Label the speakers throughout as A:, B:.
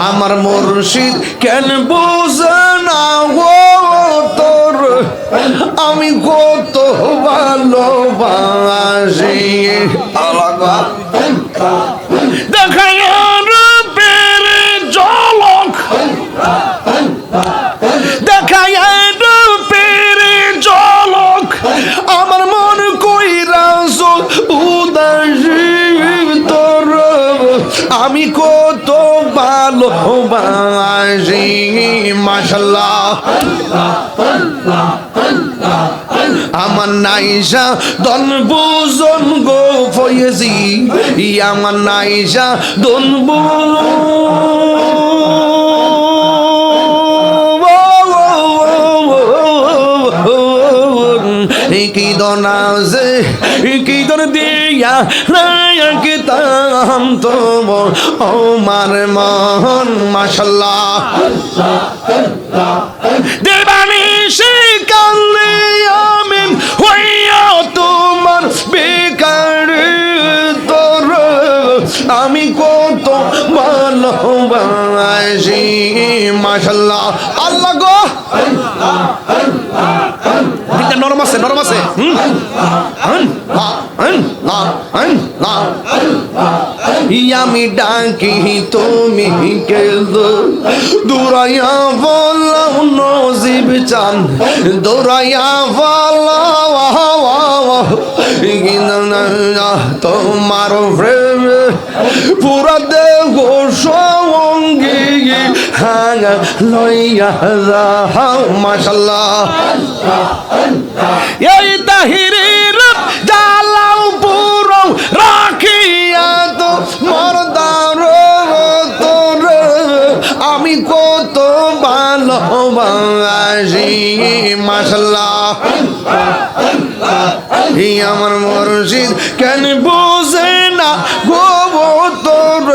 A: আমার মুর্শিদ কেন বোঝে না গো তোর আমি কত ভালোবাসি আলাদা দেখায় রূপের ঝলক দেখায় রূপের ঝলক আমার মন কইরাছ উদাসী তোর আমি কত ভালোবাসি মাশাআল্লাহ আমার নাইসা দন বুজন গো ফয়েজি আমার নাইসা দন কি দনাজে কি দন দিয়া রায়া কি তাম তো আমার মন মাশাআল্লাহ দেবানি সে কালে আমি হইয়া তোমার বেকার তোর আমি কত ভালোবাসি মাশাআল্লাহ আল্লাহ গো দিকটা নরম আছে আমি ডাকি তুমি কেঁদো দৌড়াইয়া বলাও নজিব চান দৌড়াইয়া বলাও তোমার প্রেম পুরা দেহ সঙ্গী হাঙ্গা লইয়া যাও মাশাআল্লাহ এই তাহিরের জালাও পুরো রাখিয়া তো মরদার তোর আমি কত ভালোবাসি মাশাআল্লাহ আমার মুর্শিদ কেন বোঝে না গো তোর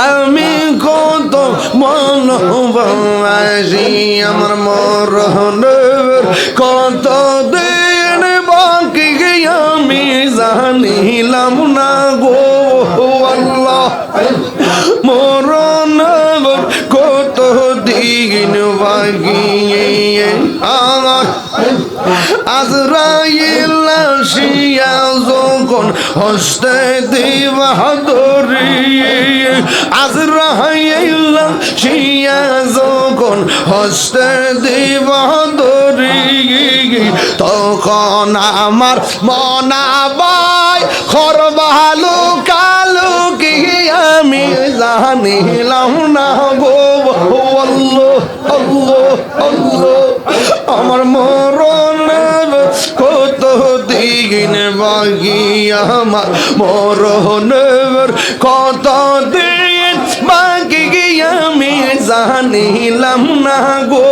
A: আমি কত ভালোবাসি আমার মরণের কত দিন বাকি আমি জানিলাম না গো আল্লাহ মরণের কত দিন বাকি আমার আজরাইল আসিয়া যখন হস্তে দিবা ধরি আজরাইল আসিয়া যখন হস্তে দিবা ধরি তখন আমার মনাবাই খরবালু কালু কি আমি জানিলাম না গো আল্লাহ আল্লাহ আল্লাহ আমার মরণ কত দিন বাকি আমার মরণের কত দিন বাকি আমি জানিলাম না গো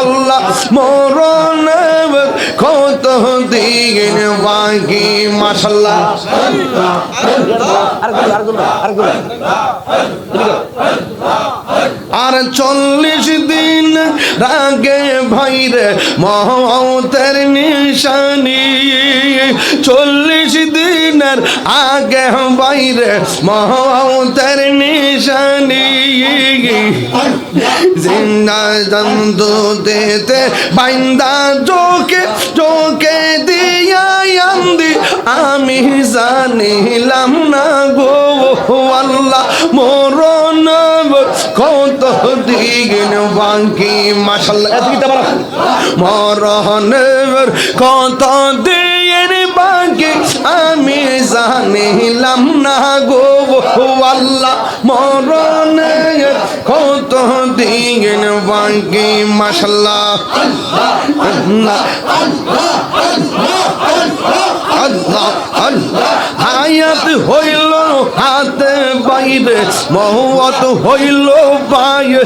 A: আল্লাহ মরণের কত দিন বাকি মাশাআল্লাহ আর 40 দিন রাগে ভাইরে মওতের নিশানি 40 দিনের আগে ভাইরে মওতের নিশানি জিন্দা জন্তু দেতে বাইন্দা চোখে দিয়া আন্দি আমি জানিলাম না গো আল্লাহ মরণ কত দিন বাকি মাশাআল্লাহ এদিকে বলো মরণের কত দিন বাকি আমি জানিলাম না গো আল্লাহ মরণের কত দিন বাকি মাশাআল্লাহ আল্লাহ আল্লাহ আল্লাহ হায়াত হইল হাতে বাইরে মওত হইল বাইরে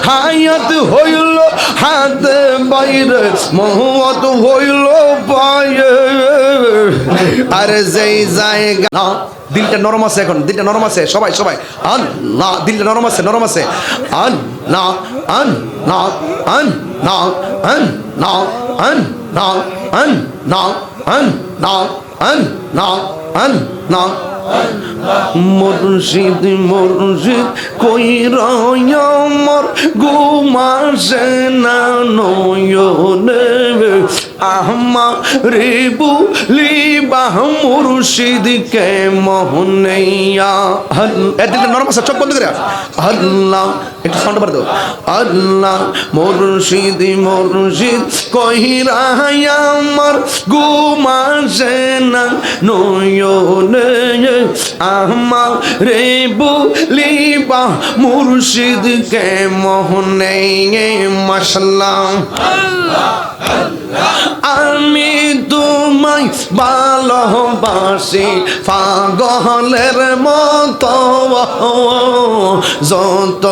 A: হায়াত হইল হাতে বাইরে মওত হইল বাইরে আর যেই জায়গা না দিলটা নরম আছে এখন দিলটা নরম আছে সবাই আল্লাহ দিলটা নরম আছে আল্লাহ আল্লাহ আল্লাহ আল্লাহ আল্লাহ আল্লাহ আল্লাহ আল্লাহ আল্লাহ আল্লাহ মুর্শিদ মুর্শিদ কই রয়মর ঘুমাসে না নয়নে আমারে বলিবা মুর্শিদ কে মোহনাইয়া এদিকে নরম আছে চোখ বন্ধ করে আল্লাহ একটু সাউন্ড বাড়াও দাও আল্লাহ মুর্শিদ মুর্শিদ কই রয়মর ঘুমাসে না নয়নে আমারে বলিবা মুর্শিদ কে মোহনাইয়া মাশাআল্লাহ আমি তোমায় ভালোবাসি পাগলের মতো যত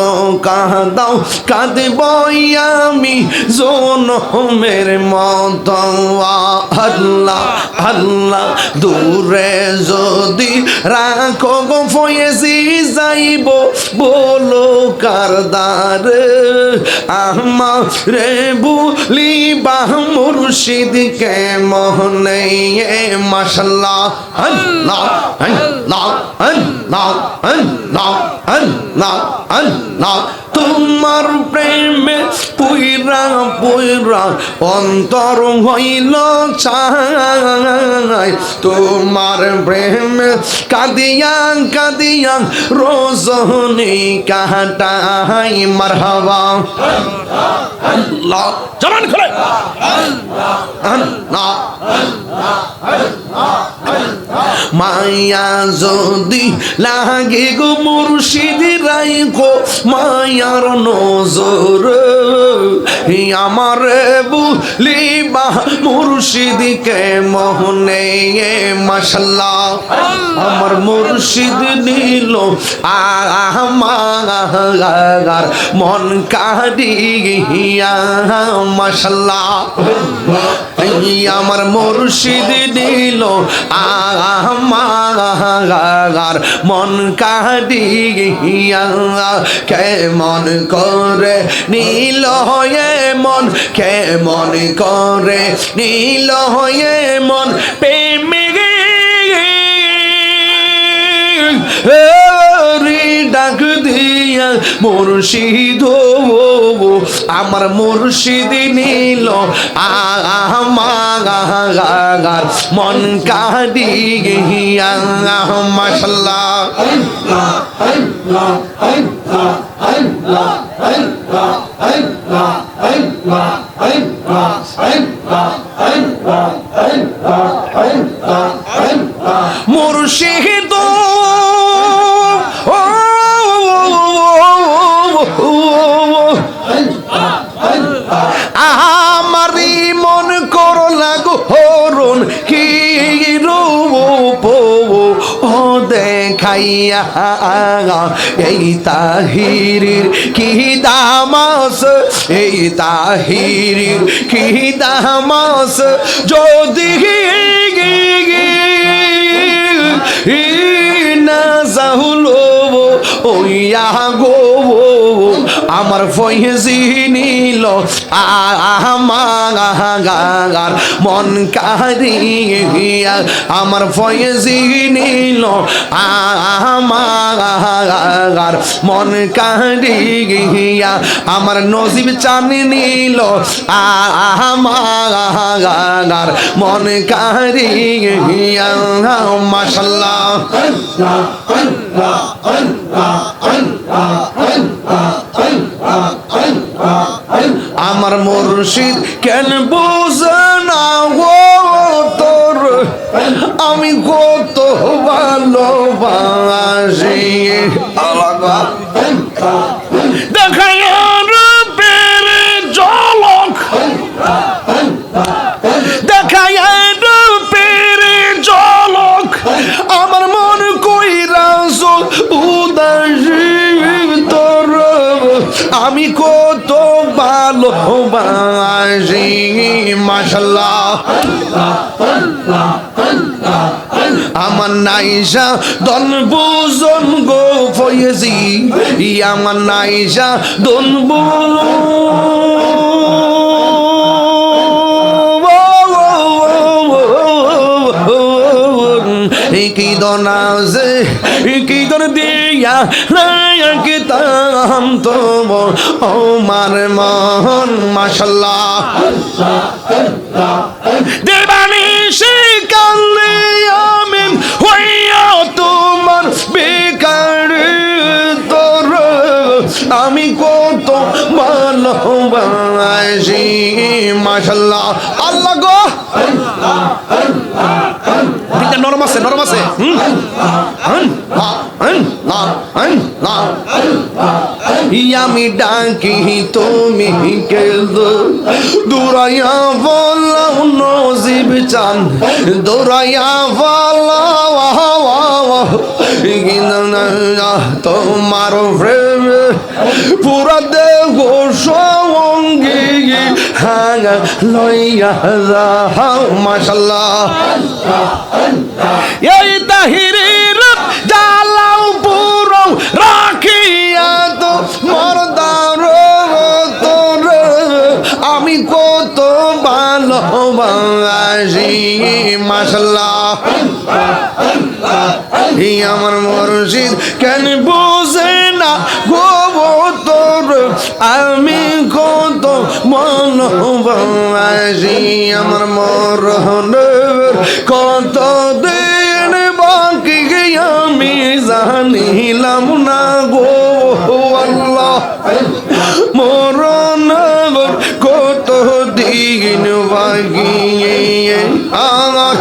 A: কাঁদাও কাঁদব আমি জনমের মতো আল্লাহ আল্লাহ দূরে যদি রাখো গো ফয়েজি যাইব বলো কারদার আমারে বলিবা মুর্শিদ কে মোহনাইয়া মাশাআল্লাহ আল্লাহ আল্লাহ আল্লাহ আল্লাহ আল্লাহ আল্লাহ তোমার প্রেমে পুইরা পুইরা অন্তর হইল চাই তোমার প্রেমে কাঁদিয়া কাঁদিয়া রজনী কাটাই মারহাবা আল্লাহ জবান খুলে আল্লাহ মায়া যদি লাগে গো মুর্শিদ রাইখো মায়ার নজর আমার বলিবা মুর্শিদ কে মোহনাইয়া মাশাআল্লাহ আমার মুর্শিদ নিল আমার মন কাড়িয়া মাশাআল্লাহ আমার মুর্শিদ নিল আমার মন কাড়িয়া কেমন করে নীল হয়ে মন কেমন করে নীল হয়ে মন প্রেমে ডাক দিয়া মুর্শিদ আমার মুর্শিদ নিল আমার মন কাড়িয়া মাশাআল্লাহ মুর্শিদ আমারি মন করো লাগো হরণ কি রূপ ও দেখাইয়া এই তাহিরির কি দামাস এই তাহিরির কি দামাস যদি না যাহুলো ওইয়া গো আমার ফয়েজি নিল আমার মন কাড়িয়া আমার ফয়েজি নিল আমার মন কাড়িয়া আমার নসিব চানি নিল আমার মন কাড়িয়া মাশাআল্লাহ আমার মুর্শিদ কেন বুঝে না গো তোর আমি কত ভালোবাসি দেখাই রূপের ঝলক দেখাই রূপের ঝলক আমার মন কইরা উদাসী তোর আমি কত ভালোবাসি মাশাআল্লাহ আমার নাইসা দন বুজন গো ফয়েজি আমার নাইসা দন কি দনাজে কি দন দিয়া কি তাম তোমার আমার মন মাশাআল্লাহ দেবানি সে কালে আমি হইয়া তোমার বেকার তোর আমি কত ভালোবাসি মাশাআল্লাহ আল্লাহ গো নরম আছে নরম আছে আমি ডাকি তুমি কেঁদো দৌড়াইয়া বলাও নজিব চান দৌড়াইয়া বলাও তোমার প্রেম পুরা দেহ সঙ্গী হাঙ্গা লইয়া যাও মাশাআল্লাহ এই তাহিরের জালাও পুরো রাখিয়া তো মরদার তোর আমি কত ভালোবাসি মাশাআল্লাহ আমার মুর্শিদ কেন বুঝে না গো তোর আমি কত ভালোবাসি আমার মরণের কত দিন বাকি আমি জানিলাম না গো আল্লাহ মরণের কত দিন বাকি আমার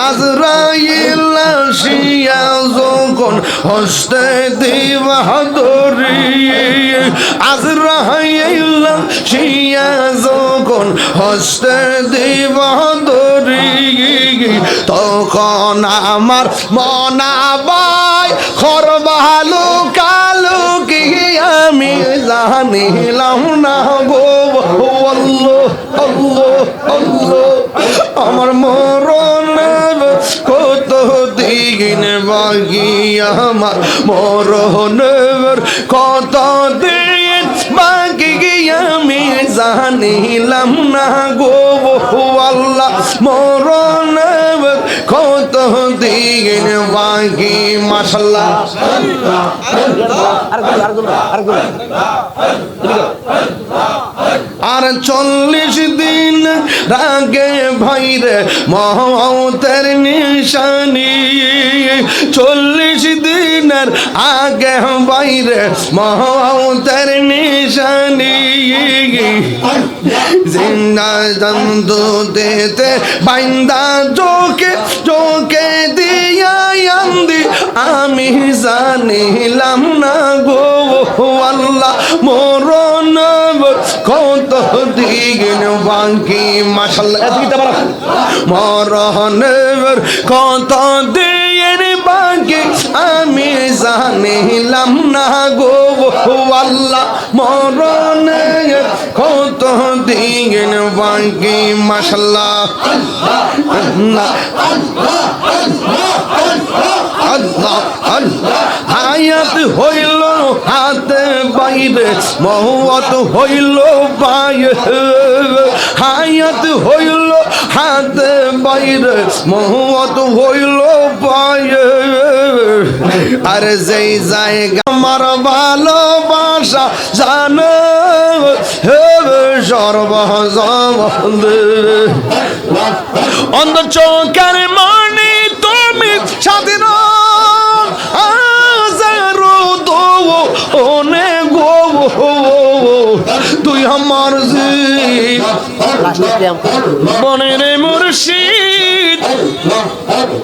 A: আজরাইল আসিয়া যখন হস্তে দিবা ধরি আজরাইল আসিয়া যখন হস্তে দিবা ধরি তখন আমার মনাবাই খরবালু কালু কি আমি জানিলাম না গো আল্লাহ আল্লাহ আল্লাহ আমার মরণের কত দিন বাকি আমার মরণের কত দিন বাকি আমি জানিলাম না গো আল্লাহ মরণের কত দিন বাকি মাশাআল্লাহ আর 40 দিন আগে ভাইরে মওতের নিশানি 40 দিনের আগে ভাইরে মওতের নিশানি জিন্দা জন্তু দেতে বাইন্দা চোখে চোখে দিয়া আন্দি আমি জানিলাম না গো আল্লাহ মরণ কত দিন বাকি মাশাআল্লাহ মরণের কত দিন বাকি আমি জানিলাম না গো আল্লাহ মরণের কত দিন বাকি মাশাআল্লাহ আল্লাহ আল্লাহ আল্লাহ হায়াত হইল হাতে বাইরে মওত হইল বাইরে হায়াত হইল হাতে বাইরে মওত হইল বাইরে আর যেই জায়গা আমার ভালোবাসা জানো সর্বজবন্দে অন্ধ চোখের মনে তুমি স্বাধীন তুই আমার মনের মুর্শিদ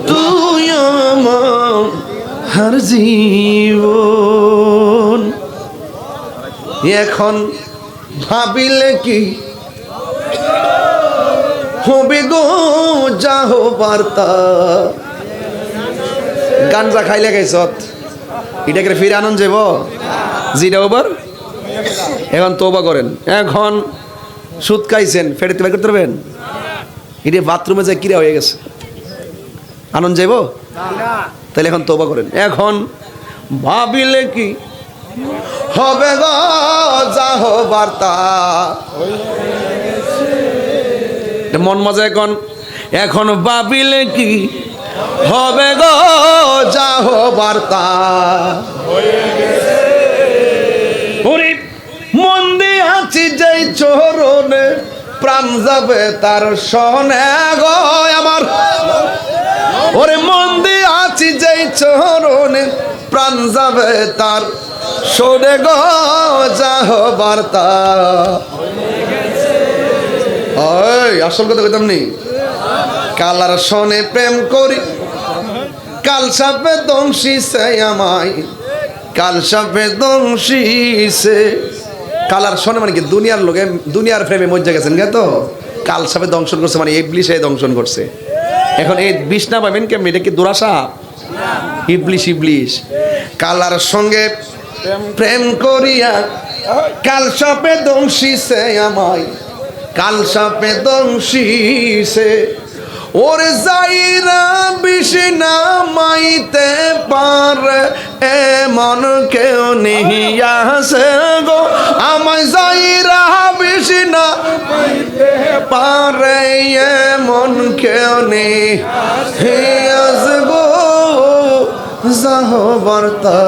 A: তুই আমার জীবন এখন ভাবিলে কি হবে গো যাহ বার্তা গাঞ্জা খাইলে গাইছত এটাকে ফিরে আনন্দ যাব জিরা ওভার এখন তওবা করেন এখন সুদ খাইছেন ফেরত বের করতে পারবেন এটা বাথরুমে যায় কিরা হয়ে গেছে আনন্দ যাব তাহলে এখন তওবা করেন এখন ভাবিলে কি হবে গো যাহ বার্তা মন মজা এখন ভাবিলে কি হবে গো যা হবার তা। ওরে মন দিয়াছি যেই চরণে প্রাণ যাবে তার শনে গো আমার। ওরে মন দিয়াছি যেই চরণে প্রাণ যাবে তার শোনে গো যা হবার তা। ওই আসল কথা কইতাম নি, কালার শনে প্রেম করি কাল সাপে দংশিছে আমায়, কাল সাপে দংশিছে। কালার শোনে মানে কি দুনিয়ার লোকে দুনিয়ার প্রেমে মজ্জা গেছেন গে, তো কাল সাপে দংশন করছে মানে ইবলিশে দংশন করছে। এখন এই বিষ না পাবেন কেমনি, এটা কি দুরাসাপ? ইবলিশ ইবলিশ। কালার সঙ্গে প্রেম করিয়া কাল সাপে দংশিছে আমায়, কাল সাপে দংশিছে। ওরে যাইরা বিষ না মাইতে পারে এমন কেউ নিহিয়াছে গো আমায়, যাইরা বিষ না মাইতে পারে এমন কেউ নিহিয়াছে গো যাহ বার্তা।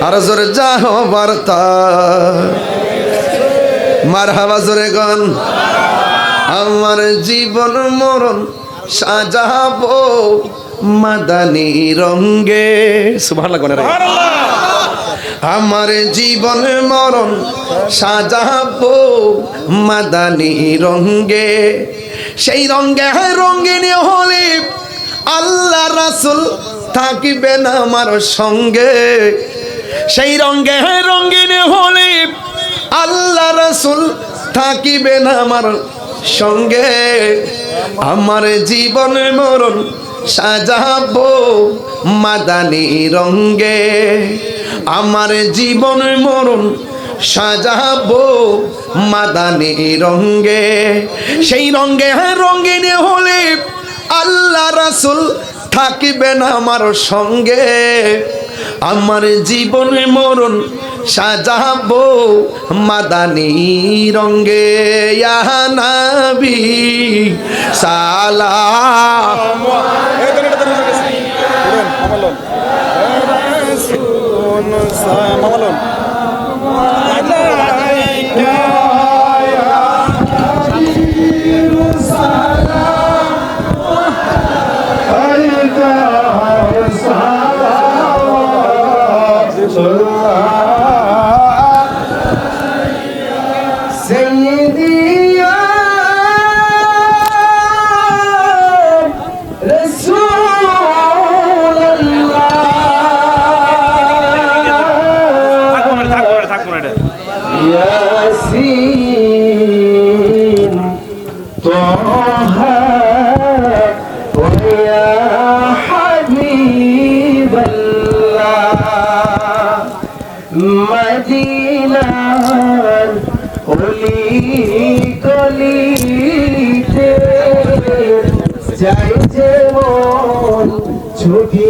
A: আর জোরে যাহ বার্তা, মারহাবা জোরে গান। আমার জীবন মরণ সাজাবো মাদানী রঙ্গে, সুবহানাল্লাহ কোন রে। আমার জীবন মরণ সাজাবো মাদানী রঙ্গে, সেই রঙ্গে রঙ্গিনী হলে আল্লাহ রাসূল থাকিবেন আমার সঙ্গে। সেই রঙ্গে রঙ্গিনী হলে আল্লাহ রাসূল থাকিবেন আমার সঙ্গে। আমার জীবন মরণ সাজাবো মাদানী রঙ্গে, আমার জীবন মরণ সাজাবো মাদানী রঙ্গে। সেই রঙ্গে রঙ্গিনী হলে আল্লাহ রাসূল থাকিবেন আমার সঙ্গে। আমার জীবন মরণ সাজাবো মাদানী রঙ্গে। ইয়া নবী সালাম
B: ياسين طه ويا حبيب الله مدينة أولي كليته যাইতে মন ছুটি